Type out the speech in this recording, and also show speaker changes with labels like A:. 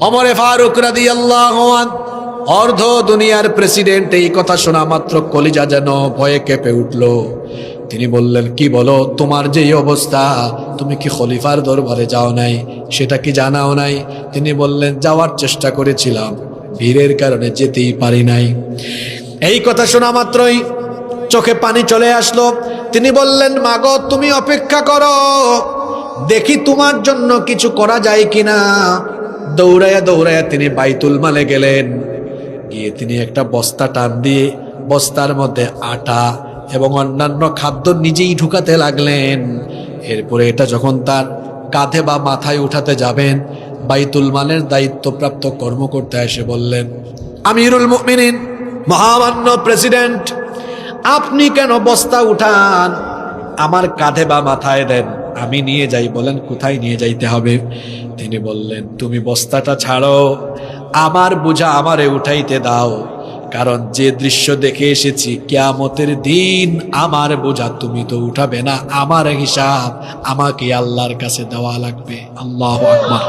A: ওমর ফারুক রাদিয়াল্লাহু আনহু অর্ধ দুনিয়ার প্রেসিডেন্ট, এই কথা শোনা মাত্র কলিজা যেন ভয়ে কেঁপে উঠল। তিনি বললেন, কি বলো, তোমার যে অবস্থা, তুমি কি খলিফার দরবারে যাও নাই? সেটা কি জানাও নাই? তিনি বললেন, যাওয়ার চেষ্টা করেছিলাম, ভিড়ের কারণে যেতেই পারি নাই। এই কথা শোনা মাত্রই চোখে পানি চলে আসলো। তিনি বললেন, মাগো তুমি অপেক্ষা করো, দেখি তোমার জন্য কিছু করা যায় কিনা। দৌড়াইয়া দৌড়াইয়া তিনি বাইতুল মালে গেলেন। গিয়ে তিনি একটা বস্তা টান দিয়ে বস্তার মধ্যে আটা এবং অন্যান্য খাদ্য নিজেই ঢুকাতে লাগলেন। এরপরে এটা যখন তার কাঁধে বা মাথায় উঠাতে যাবেন, বাইতুল মালের দায়িত্বপ্রাপ্ত কর্মকর্তা এসে বললেন, আমিরুল মুমিনিন, মহামান্য প্রেসিডেন্ট, আপনি কেন বস্তা উঠান? আমার কাঁধে বা মাথায় দেন, আমি নিয়ে যাই। বলেন, কোথায় নিয়ে যাইতে হবে? তিনি বললেন, তুমি বস্তাটা ছাড়ো, আমার বোঝা আমারে উঠাইতে দাও, কারণ যে দৃশ্য দেখে এসেছি, কিয়ামতের দিন আমার বোঝা তুমি তো উঠাবে না, আমার হিসাব আমাকে আল্লাহর কাছে দেওয়া লাগবে। আল্লাহু আকবার।